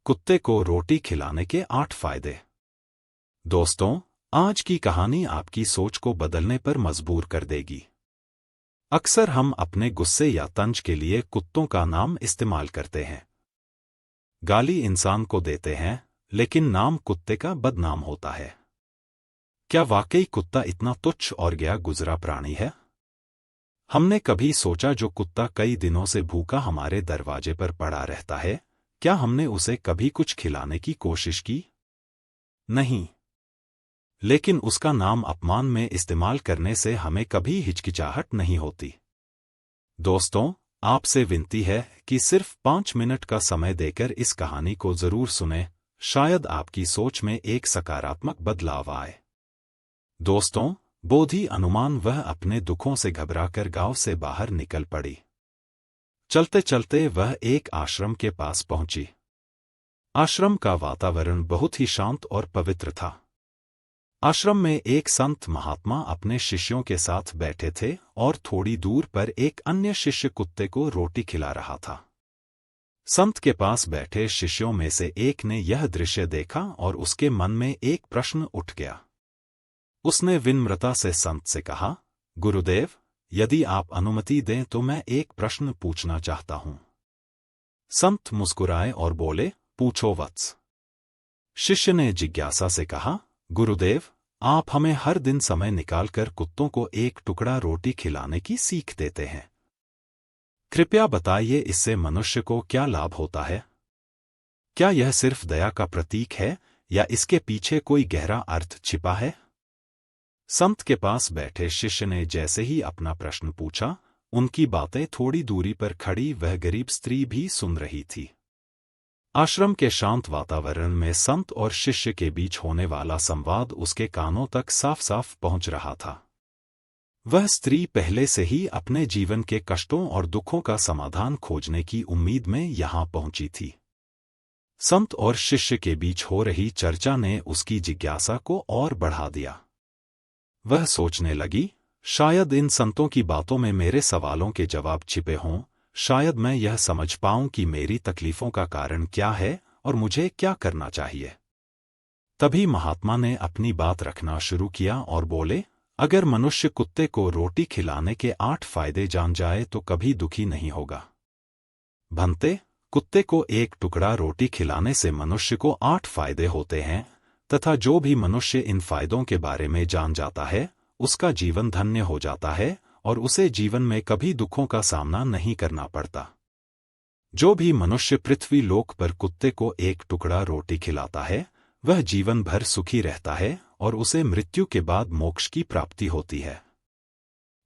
कुत्ते को रोटी खिलाने के 8 फायदे। दोस्तों, आज की कहानी आपकी सोच को बदलने पर मजबूर कर देगी। अक्सर हम अपने गुस्से या तंज के लिए कुत्तों का नाम इस्तेमाल करते हैं। गाली इंसान को देते हैं, लेकिन नाम कुत्ते का बदनाम होता है। क्या वाकई कुत्ता इतना तुच्छ और गया गुजरा प्राणी है? हमने कभी सोचा जो कुत्ता कई दिनों से भूखा हमारे दरवाजे पर पड़ा रहता है, क्या हमने उसे कभी कुछ खिलाने की कोशिश की? नहीं। लेकिन उसका नाम अपमान में इस्तेमाल करने से हमें कभी हिचकिचाहट नहीं होती। दोस्तों, आपसे विनती है कि सिर्फ 5 मिनट का समय देकर इस कहानी को जरूर सुनें, शायद आपकी सोच में एक सकारात्मक बदलाव आए। दोस्तों, बोधि अनुमान वह अपने दुखों से घबराकर गांव से बाहर निकल पड़ी। चलते चलते वह एक आश्रम के पास पहुंची। आश्रम का वातावरण बहुत ही शांत और पवित्र था। आश्रम में एक संत महात्मा अपने शिष्यों के साथ बैठे थे और थोड़ी दूर पर एक अन्य शिष्य कुत्ते को रोटी खिला रहा था। संत के पास बैठे शिष्यों में से एक ने यह दृश्य देखा और उसके मन में एक प्रश्न उठ गया। उसने विनम्रता से संत से कहा, गुरुदेव, यदि आप अनुमति दें तो मैं एक प्रश्न पूछना चाहता हूं। संत मुस्कुराए और बोले, पूछो वत्स। शिष्य ने जिज्ञासा से कहा, गुरुदेव, आप हमें हर दिन समय निकालकर कुत्तों को एक टुकड़ा रोटी खिलाने की सीख देते हैं। कृपया बताइए, इससे मनुष्य को क्या लाभ होता है? क्या यह सिर्फ दया का प्रतीक है या इसके पीछे कोई गहरा अर्थ छिपा है? संत के पास बैठे शिष्य ने जैसे ही अपना प्रश्न पूछा, उनकी बातें थोड़ी दूरी पर खड़ी वह गरीब स्त्री भी सुन रही थी। आश्रम के शांत वातावरण में संत और शिष्य के बीच होने वाला संवाद उसके कानों तक साफ साफ पहुंच रहा था। वह स्त्री पहले से ही अपने जीवन के कष्टों और दुखों का समाधान खोजने की उम्मीद में यहां पहुंची थी। संत और शिष्य के बीच हो रही चर्चा ने उसकी जिज्ञासा को और बढ़ा दिया। वह सोचने लगी, शायद इन संतों की बातों में मेरे सवालों के जवाब छिपे हों, शायद मैं यह समझ पाऊं कि मेरी तकलीफों का कारण क्या है और मुझे क्या करना चाहिए। तभी महात्मा ने अपनी बात रखना शुरू किया और बोले, अगर मनुष्य कुत्ते को रोटी खिलाने के 8 फायदे जान जाए तो कभी दुखी नहीं होगा। भंते, कुत्ते को एक टुकड़ा रोटी खिलाने से मनुष्य को 8 फायदे होते हैं, तथा जो भी मनुष्य इन फायदों के बारे में जान जाता है, उसका जीवन धन्य हो जाता है और उसे जीवन में कभी दुखों का सामना नहीं करना पड़ता। जो भी मनुष्य पृथ्वी लोक पर कुत्ते को एक टुकड़ा रोटी खिलाता है, वह जीवन भर सुखी रहता है और उसे मृत्यु के बाद मोक्ष की प्राप्ति होती है।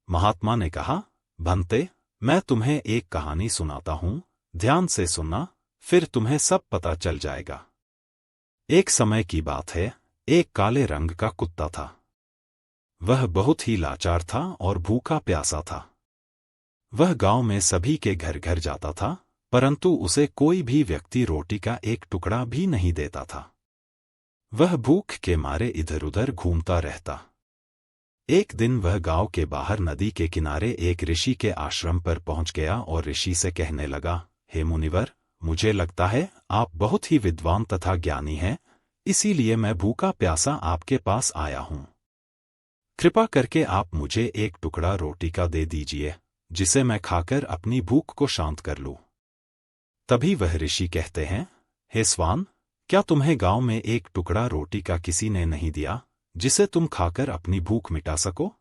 महात्मा ने कहा, भंते, मैं तुम्हें एक कहानी सुनाता हूं, ध्यान से सुनना, फिर तुम्हें सब पता चल जाएगा। एक समय की बात है, एक काले रंग का कुत्ता था। वह बहुत ही लाचार था और भूखा प्यासा था। वह गांव में सभी के घर घर जाता था, परंतु उसे कोई भी व्यक्ति रोटी का एक टुकड़ा भी नहीं देता था। वह भूख के मारे इधर उधर घूमता रहता। एक दिन वह गांव के बाहर नदी के किनारे एक ऋषि के आश्रम पर पहुंच गया और ऋषि से कहने लगा, हे मुनिवर, मुझे लगता है आप बहुत ही विद्वान तथा ज्ञानी हैं, इसीलिए मैं भूखा प्यासा आपके पास आया हूं। कृपा करके आप मुझे एक टुकड़ा रोटी का दे दीजिए, जिसे मैं खाकर अपनी भूख को शांत कर लूं। तभी वह ऋषि कहते हैं, हे स्वान, क्या तुम्हें गांव में एक टुकड़ा रोटी का किसी ने नहीं दिया, जिसे तुम खाकर अपनी भूख मिटा सको?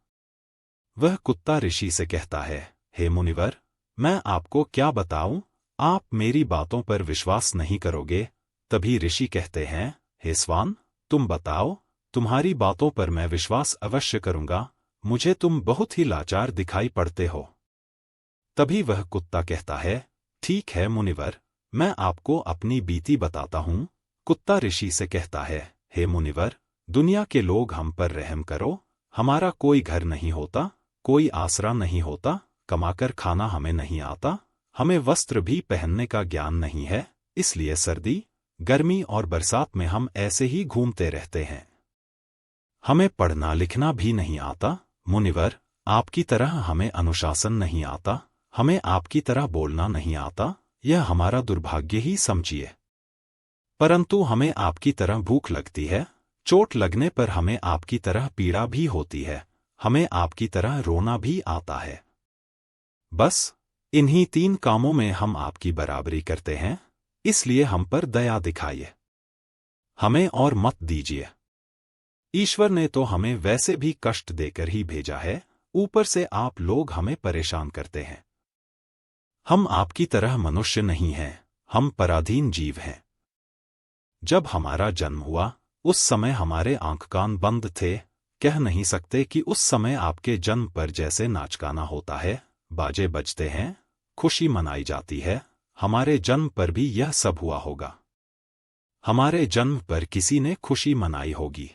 वह कुत्ता ऋषि से कहता है, हे मुनिवर, मैं आपको क्या बताऊं, आप मेरी बातों पर विश्वास नहीं करोगे। तभी ऋषि कहते हैं, हे स्वान, तुम बताओ, तुम्हारी बातों पर मैं विश्वास अवश्य करूंगा, मुझे तुम बहुत ही लाचार दिखाई पड़ते हो। तभी वह कुत्ता कहता है, ठीक है मुनिवर, मैं आपको अपनी बीती बताता हूं। कुत्ता ऋषि से कहता है, हे मुनिवर, दुनिया के लोग हम पर रहम करो, हमारा कोई घर नहीं होता, कोई आसरा नहीं होता, कमाकर खाना हमें नहीं आता, हमें वस्त्र भी पहनने का ज्ञान नहीं है, इसलिए सर्दी, गर्मी और बरसात में हम ऐसे ही घूमते रहते हैं। हमें पढ़ना लिखना भी नहीं आता, मुनिवर, आपकी तरह हमें अनुशासन नहीं आता, हमें आपकी तरह बोलना नहीं आता, यह हमारा दुर्भाग्य ही समझिए। परंतु हमें आपकी तरह भूख लगती है, चोट लगने पर हमें आपकी तरह पीड़ा भी होती है, हमें आपकी तरह रोना भी आता है। बस इन्हीं 3 कामों में हम आपकी बराबरी करते हैं, इसलिए हम पर दया दिखाइए, हमें और मत दीजिए। ईश्वर ने तो हमें वैसे भी कष्ट देकर ही भेजा है, ऊपर से आप लोग हमें परेशान करते हैं। हम आपकी तरह मनुष्य नहीं हैं, हम पराधीन जीव हैं। जब हमारा जन्म हुआ उस समय हमारे आंख कान बंद थे, कह नहीं सकते कि उस समय आपके जन्म पर जैसे नाच गाना होता है, बाजे बजते हैं, खुशी मनाई जाती है, हमारे जन्म पर भी यह सब हुआ होगा। हमारे जन्म पर किसी ने खुशी मनाई होगी।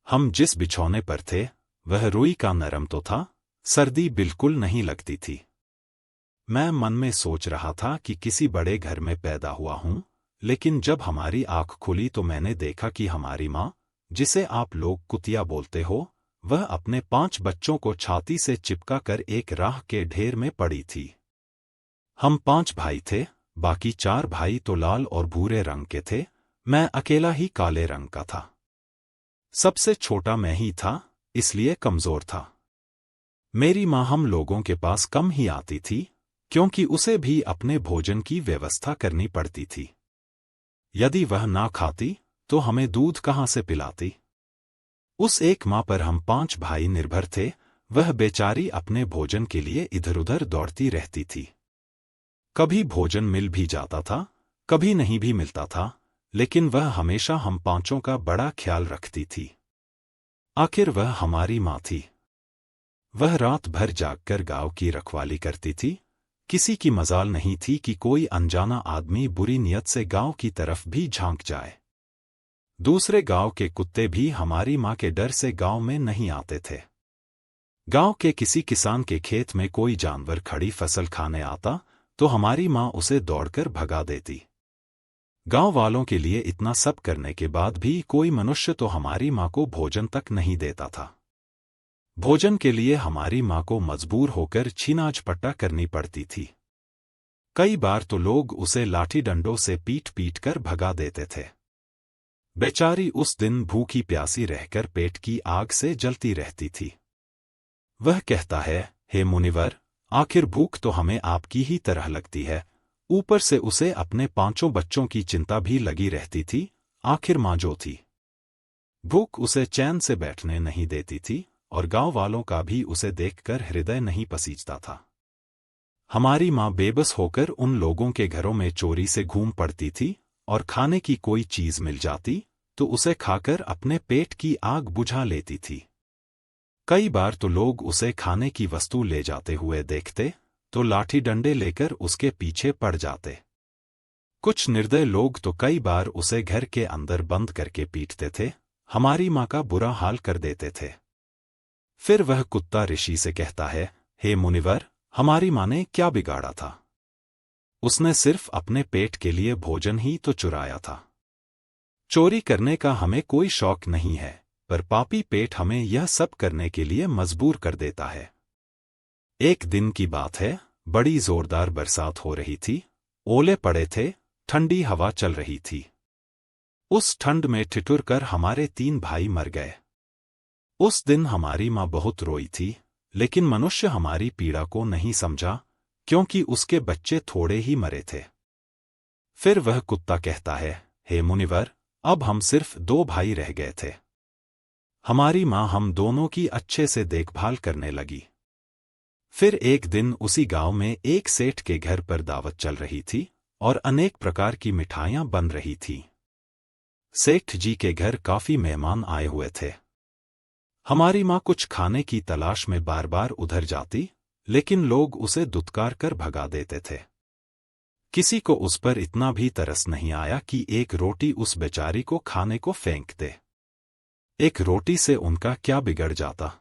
हम जिस बिछौने पर थे वह रुई का नरम तो था, सर्दी बिल्कुल नहीं लगती थी। मैं मन में सोच रहा था कि किसी बड़े घर में पैदा हुआ हूं, लेकिन जब हमारी आंख खुली तो मैंने देखा कि हमारी माँ, जिसे आप लोग कुतिया बोलते हो, वह अपने 5 बच्चों को छाती से चिपका कर एक राह के ढेर में पड़ी थी। हम 5 भाई थे, बाकी 4 भाई तो लाल और भूरे रंग के थे, मैं अकेला ही काले रंग का था। सबसे छोटा मैं ही था, इसलिए कमजोर था। मेरी माँ हम लोगों के पास कम ही आती थी, क्योंकि उसे भी अपने भोजन की व्यवस्था करनी पड़ती थी। यदि वह ना खाती तो हमें दूध कहाँ से पिलाती। उस एक माँ पर हम 5 भाई निर्भर थे, वह बेचारी अपने भोजन के लिए इधर-उधर दौड़ती रहती थी। कभी भोजन मिल भी जाता था, कभी नहीं भी मिलता था, लेकिन वह हमेशा हम 5 का बड़ा ख्याल रखती थी। आखिर वह हमारी माँ थी। वह रात भर जागकर गांव की रखवाली करती थी। किसी की मजाल नहीं थी कि कोई अनजाना आदमी बुरी नियत से गांव की तरफ भी झांक जाए। दूसरे गांव के कुत्ते भी हमारी माँ के डर से गांव में नहीं आते थे। गांव के किसी किसान के खेत में कोई जानवर खड़ी फसल खाने आता तो हमारी माँ उसे दौड़कर भगा देती। गांव वालों के लिए इतना सब करने के बाद भी कोई मनुष्य तो हमारी माँ को भोजन तक नहीं देता था। भोजन के लिए हमारी माँ को मजबूर होकर छीनाझपट्टा करनी पड़ती थी। कई बार तो लोग उसे लाठी डंडों से पीट-पीट कर भगा देते थे। बेचारी उस दिन भूखी प्यासी रहकर पेट की आग से जलती रहती थी। वह कहता है, हे मुनिवर, आखिर भूख तो हमें आपकी ही तरह लगती है, ऊपर से उसे अपने 5 बच्चों की चिंता भी लगी रहती थी। आखिर माँ जो थी, भूख उसे चैन से बैठने नहीं देती थी और गांव वालों का भी उसे देखकर हृदय नहीं पसीजता था। हमारी माँ बेबस होकर उन लोगों के घरों में चोरी से घूम पड़ती थी और खाने की कोई चीज मिल जाती तो उसे खाकर अपने पेट की आग बुझा लेती थी। कई बार तो लोग उसे खाने की वस्तु ले जाते हुए देखते तो लाठी डंडे लेकर उसके पीछे पड़ जाते। कुछ निर्दय लोग तो कई बार उसे घर के अंदर बंद करके पीटते थे, हमारी माँ का बुरा हाल कर देते थे। फिर वह कुत्ता ऋषि से कहता है, हे मुनिवर, हमारी माँ ने क्या बिगाड़ा था? उसने सिर्फ अपने पेट के लिए भोजन ही तो चुराया था। चोरी करने का हमें कोई शौक नहीं है, पर पापी पेट हमें यह सब करने के लिए मजबूर कर देता है। एक दिन की बात है, बड़ी जोरदार बरसात हो रही थी, ओले पड़े थे, ठंडी हवा चल रही थी। उस ठंड में ठिठुर कर हमारे 3 भाई मर गए। उस दिन हमारी माँ बहुत रोई थी, लेकिन मनुष्य हमारी पीड़ा को नहीं समझा, क्योंकि उसके बच्चे थोड़े ही मरे थे। फिर वह कुत्ता कहता है, हे मुनिवर, अब हम सिर्फ 2 भाई रह गए थे। हमारी माँ हम दोनों की अच्छे से देखभाल करने लगी। फिर एक दिन उसी गांव में एक सेठ के घर पर दावत चल रही थी और अनेक प्रकार की मिठाइयां बन रही थीं। सेठ जी के घर काफी मेहमान आए हुए थे। हमारी माँ कुछ खाने की तलाश में बार बार उधर जाती, लेकिन लोग उसे दुत्कार कर भगा देते थे। किसी को उस पर इतना भी तरस नहीं आया कि एक रोटी उस बेचारी को खाने को फेंक दे। एक रोटी से उनका क्या बिगड़ जाता?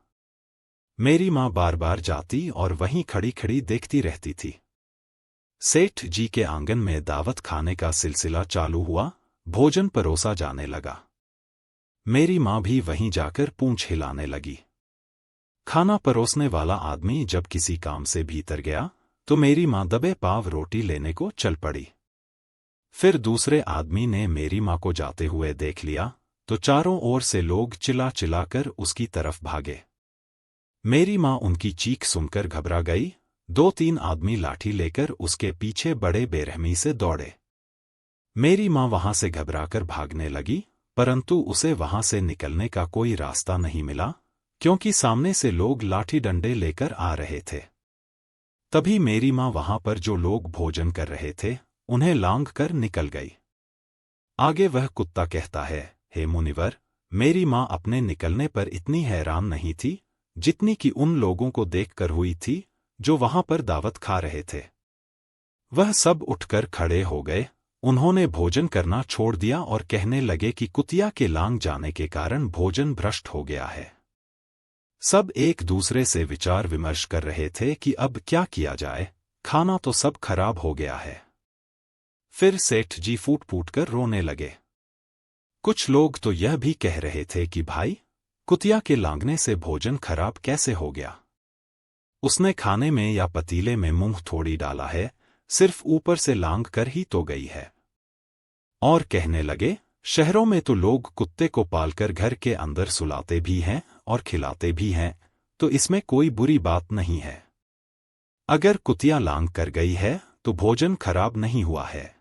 मेरी माँ बार बार जाती और वहीं खड़ी खड़ी देखती रहती थी। सेठ जी के आंगन में दावत खाने का सिलसिला चालू हुआ, भोजन परोसा जाने लगा। मेरी माँ भी वहीं जाकर पूंछ हिलाने लगी। खाना परोसने वाला आदमी जब किसी काम से भीतर गया तो मेरी माँ दबे पांव रोटी लेने को चल पड़ी। फिर दूसरे आदमी ने मेरी माँ को जाते हुए देख लिया तो चारों ओर से लोग चिल्ला चिल्लाकर उसकी तरफ भागे। मेरी माँ उनकी चीख सुनकर घबरा गई। 2-3 आदमी लाठी लेकर उसके पीछे बड़े बेरहमी से दौड़े। मेरी माँ वहां से घबराकर भागने लगी, परंतु उसे वहां से निकलने का कोई रास्ता नहीं मिला, क्योंकि सामने से लोग लाठी डंडे लेकर आ रहे थे। तभी मेरी माँ वहां पर जो लोग भोजन कर रहे थे उन्हें लांघ कर निकल गई। आगे वह कुत्ता कहता है, हे मुनिवर, मेरी माँ अपने निकलने पर इतनी हैरान नहीं थी जितनी कि उन लोगों को देखकर हुई थी जो वहां पर दावत खा रहे थे। वह सब उठकर खड़े हो गए। उन्होंने भोजन करना छोड़ दिया और कहने लगे कि कुतिया के लांघ जाने के कारण भोजन भ्रष्ट हो गया है। सब एक दूसरे से विचार विमर्श कर रहे थे कि अब क्या किया जाए, खाना तो सब खराब हो गया है। फिर सेठ जी फूट फूट कर रोने लगे। कुछ लोग तो यह भी कह रहे थे कि भाई, कुतिया के लांघने से भोजन खराब कैसे हो गया? उसने खाने में या पतीले में मुंह थोड़ी डाला है, सिर्फ ऊपर से लांघ कर ही तो गई है। और कहने लगे, शहरों में तो लोग कुत्ते को पालकर घर के अंदर सुलाते भी हैं और खिलाते भी हैं, तो इसमें कोई बुरी बात नहीं है। अगर कुतिया लांघ कर गई है तो भोजन खराब नहीं हुआ है।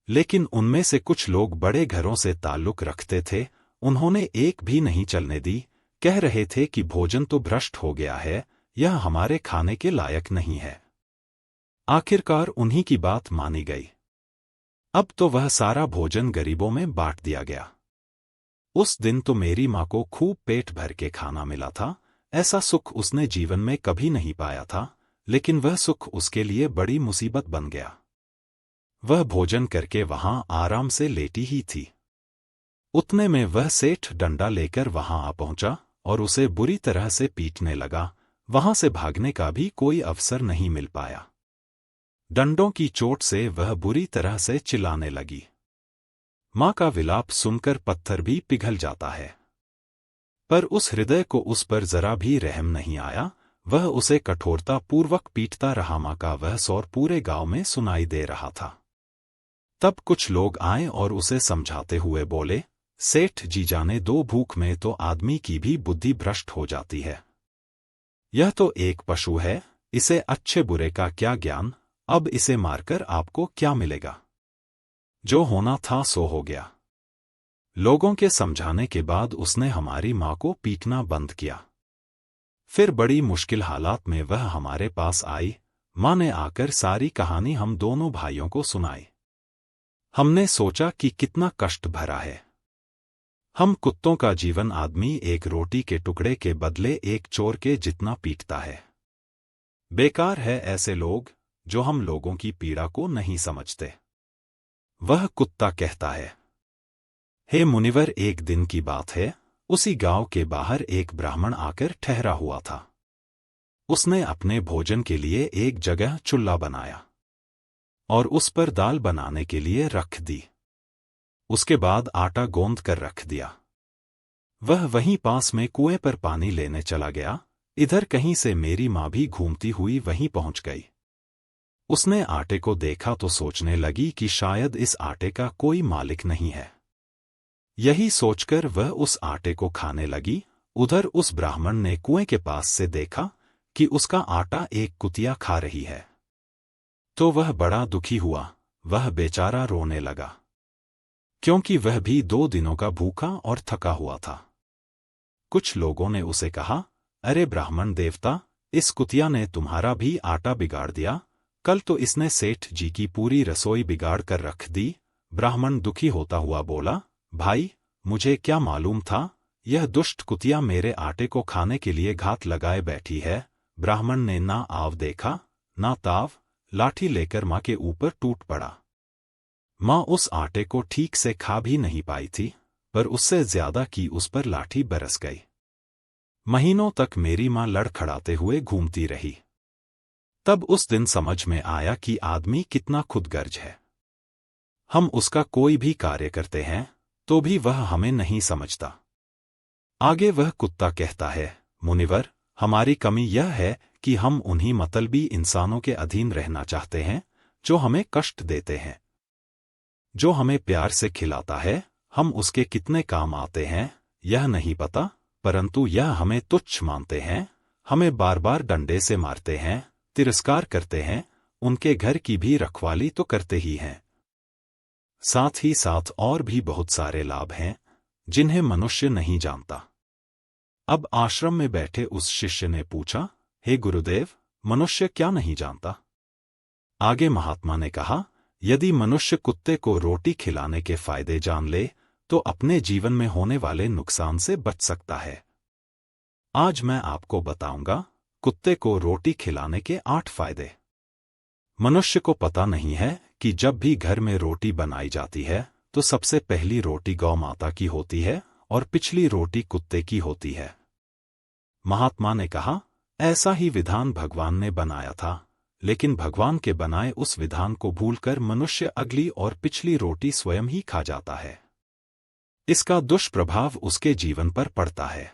लेकिन उनमें से कुछ लोग बड़े घरों से ताल्लुक रखते थे, उन्होंने एक भी नहीं चलने दी, कह रहे थे कि भोजन तो भ्रष्ट हो गया है, यह हमारे खाने के लायक नहीं है। आखिरकार उन्हीं की बात मानी गई। अब तो वह सारा भोजन गरीबों में बांट दिया गया। उस दिन तो मेरी माँ को खूब पेट भर के खाना मिला था। ऐसा सुख उसने जीवन में कभी नहीं पाया था, लेकिन वह सुख उसके लिए बड़ी मुसीबत बन गया। वह भोजन करके वहां आराम से लेटी ही थी। उतने में वह सेठ डंडा लेकर वहां आ पहुंचा और उसे बुरी तरह से पीटने लगा। वहां से भागने का भी कोई अवसर नहीं मिल पाया। डंडों की चोट से वह बुरी तरह से चिल्लाने लगी। मां का विलाप सुनकर पत्थर भी पिघल जाता है। पर उस हृदय को उस पर जरा भी रहम नहीं आया। वह उसे कठोरता पूर्वक पीटता रहा। मां का वह सौर पूरे गांव में सुनाई दे रहा था। तब कुछ लोग आए और उसे समझाते हुए बोले, सेठ जी जाने दो, भूख में तो आदमी की भी बुद्धि भ्रष्ट हो जाती है। यह तो एक पशु है, इसे अच्छे बुरे का क्या ज्ञान, अब इसे मारकर आपको क्या मिलेगा? जो होना था सो हो गया। लोगों के समझाने के बाद उसने हमारी माँ को पीटना बंद किया। फिर बड़ी मुश्किल हालात में वह हमारे पास आई। माँ ने आकर सारी कहानी हम दोनों भाइयों को सुनाई। हमने सोचा कि कितना कष्ट भरा है। हम कुत्तों का जीवन आदमी एक रोटी के टुकड़े के बदले एक चोर के जितना पीटता है। बेकार है ऐसे लोग जो हम लोगों की पीड़ा को नहीं समझते। वह कुत्ता कहता है, हे मुनिवर, एक दिन की बात है, उसी गांव के बाहर एक ब्राह्मण आकर ठहरा हुआ था। उसने अपने भोजन के लिए एक जगह चूल्हा बनाया और उस पर दाल बनाने के लिए रख दी। उसके बाद आटा गोंद कर रख दिया। वह वहीं पास में कुएं पर पानी लेने चला गया। इधर कहीं से मेरी माँ भी घूमती हुई वहीं पहुंच गई। उसने आटे को देखा तो सोचने लगी कि शायद इस आटे का कोई मालिक नहीं है। यही सोचकर वह उस आटे को खाने लगी। उधर उस ब्राह्मण ने कुएं के पास से देखा कि उसका आटा एक कुतिया खा रही है, तो वह बड़ा दुखी हुआ। वह बेचारा रोने लगा, क्योंकि वह भी 2 दिनों का भूखा और थका हुआ था। कुछ लोगों ने उसे कहा, अरे ब्राह्मण देवता, इस कुतिया ने तुम्हारा भी आटा बिगाड़ दिया। कल तो इसने सेठ जी की पूरी रसोई बिगाड़ कर रख दी। ब्राह्मण दुखी होता हुआ बोला, भाई, मुझे क्या मालूम था, यह दुष्ट कुतिया मेरे आटे को खाने के लिए घात लगाए बैठी है। ब्राह्मण ने ना आव देखा ना ताव, लाठी लेकर माँ के ऊपर टूट पड़ा। माँ उस आटे को ठीक से खा भी नहीं पाई थी, पर उससे ज्यादा की उस पर लाठी बरस गई। महीनों तक मेरी माँ लड़खड़ाते हुए घूमती रही। तब उस दिन समझ में आया कि आदमी कितना खुदगर्ज है। हम उसका कोई भी कार्य करते हैं तो भी वह हमें नहीं समझता। आगे वह कुत्ता कहता है, मुनिवर, हमारी कमी यह है कि हम उन्हीं मतलबी इंसानों के अधीन रहना चाहते हैं जो हमें कष्ट देते हैं। जो हमें प्यार से खिलाता है, हम उसके कितने काम आते हैं यह नहीं पता, परंतु यह हमें तुच्छ मानते हैं, हमें बार बार डंडे से मारते हैं, तिरस्कार करते हैं, उनके घर की भी रखवाली तो करते ही हैं। साथ ही साथ और भी बहुत सारे लाभ हैं जिन्हें मनुष्य नहीं जानता। अब आश्रम में बैठे उस शिष्य ने पूछा, हे गुरुदेव, मनुष्य क्या नहीं जानता? आगे महात्मा ने कहा, यदि मनुष्य कुत्ते को रोटी खिलाने के फायदे जान ले तो अपने जीवन में होने वाले नुकसान से बच सकता है। आज मैं आपको बताऊंगा कुत्ते को रोटी खिलाने के 8 फायदे। मनुष्य को पता नहीं है कि जब भी घर में रोटी बनाई जाती है तो सबसे पहली रोटी गौ माता की होती है और पिछली रोटी कुत्ते की होती है। महात्मा ने कहा, ऐसा ही विधान भगवान ने बनाया था, लेकिन भगवान के बनाए उस विधान को भूलकर मनुष्य अगली और पिछली रोटी स्वयं ही खा जाता है। इसका दुष्प्रभाव उसके जीवन पर पड़ता है।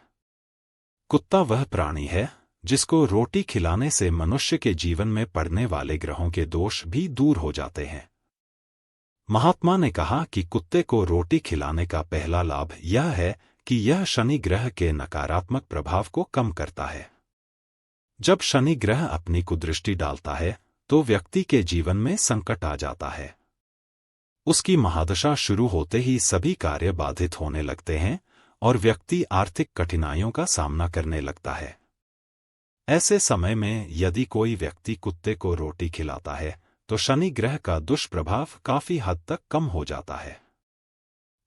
कुत्ता वह प्राणी है जिसको रोटी खिलाने से मनुष्य के जीवन में पड़ने वाले ग्रहों के दोष भी दूर हो जाते हैं। महात्मा ने कहा कि कुत्ते को रोटी खिलाने का पहला लाभ यह है कि यह शनि ग्रह के नकारात्मक प्रभाव को कम करता है। जब शनि ग्रह अपनी कुदृष्टि डालता है तो व्यक्ति के जीवन में संकट आ जाता है। उसकी महादशा शुरू होते ही सभी कार्य बाधित होने लगते हैं और व्यक्ति आर्थिक कठिनाइयों का सामना करने लगता है। ऐसे समय में यदि कोई व्यक्ति कुत्ते को रोटी खिलाता है तो शनि ग्रह का दुष्प्रभाव काफी हद तक कम हो जाता है।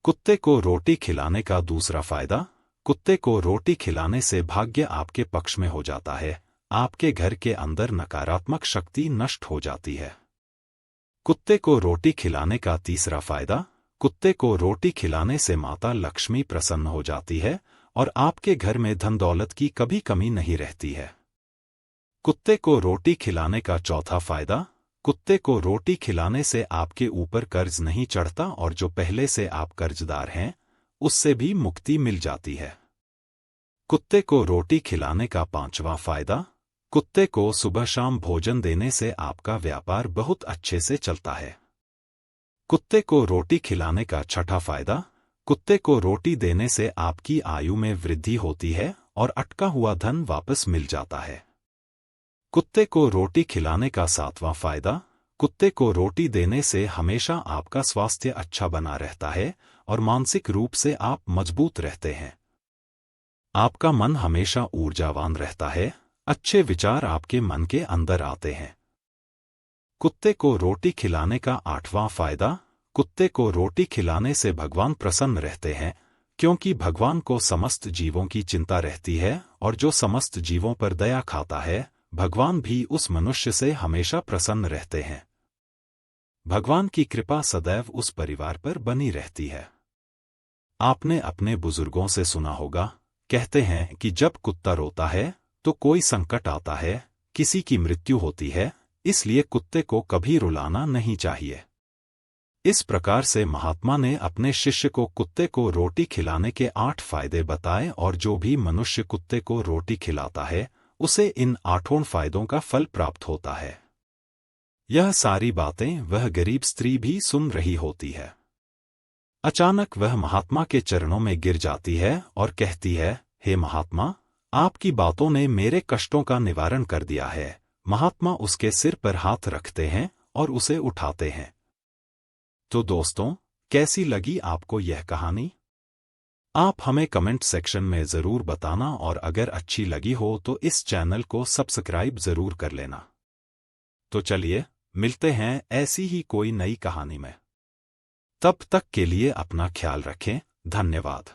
कुत्ते को रोटी खिलाने का दूसरा फायदा, कुत्ते को रोटी खिलाने से भाग्य आपके पक्ष में हो जाता है, आपके घर के अंदर नकारात्मक शक्ति नष्ट हो जाती है। कुत्ते को रोटी खिलाने का तीसरा फायदा, कुत्ते को रोटी खिलाने से माता लक्ष्मी प्रसन्न हो जाती है और आपके घर में धन दौलत की कभी कमी नहीं रहती है। कुत्ते को रोटी खिलाने का चौथा फायदा, कुत्ते को रोटी खिलाने से आपके ऊपर कर्ज नहीं चढ़ता और जो पहले से आप कर्जदार हैं उससे भी मुक्ति मिल जाती है। कुत्ते को रोटी खिलाने का पांचवा फायदा, कुत्ते को सुबह शाम भोजन देने से आपका व्यापार बहुत अच्छे से चलता है। कुत्ते को रोटी खिलाने का छठा फायदा, कुत्ते को रोटी देने से आपकी आयु में वृद्धि होती है और अटका हुआ धन वापस मिल जाता है। कुत्ते को रोटी खिलाने का सातवां फायदा, कुत्ते को रोटी देने से हमेशा आपका स्वास्थ्य अच्छा बना रहता है और मानसिक रूप से आप मजबूत रहते हैं। आपका मन हमेशा ऊर्जावान रहता है, अच्छे विचार आपके मन के अंदर आते हैं। कुत्ते को रोटी खिलाने का आठवां फायदा, कुत्ते को रोटी खिलाने से भगवान प्रसन्न रहते हैं, क्योंकि भगवान को समस्त जीवों की चिंता रहती है और जो समस्त जीवों पर दया खाता है, भगवान भी उस मनुष्य से हमेशा प्रसन्न रहते हैं। भगवान की कृपा सदैव उस परिवार पर बनी रहती है। आपने अपने बुजुर्गों से सुना होगा, कहते हैं कि जब कुत्ता रोता है तो कोई संकट आता है, किसी की मृत्यु होती है, इसलिए कुत्ते को कभी रुलाना नहीं चाहिए। इस प्रकार से महात्मा ने अपने शिष्य को कुत्ते को रोटी खिलाने के 8 फायदे बताए और जो भी मनुष्य कुत्ते को रोटी खिलाता है उसे इन 8 फायदों का फल प्राप्त होता है। यह सारी बातें वह गरीब स्त्री भी सुन रही होती है। अचानक वह महात्मा के चरणों में गिर जाती है और कहती है, हे महात्मा, आपकी बातों ने मेरे कष्टों का निवारण कर दिया है। महात्मा उसके सिर पर हाथ रखते हैं और उसे उठाते हैं। तो दोस्तों, कैसी लगी आपको यह कहानी? आप हमें कमेंट सेक्शन में ज़रूर बताना और अगर अच्छी लगी हो तो इस चैनल को सब्सक्राइब ज़रूर कर लेना। तो चलिए, मिलते हैं ऐसी ही कोई नई कहानी में। तब तक के लिए अपना ख्याल रखें। धन्यवाद।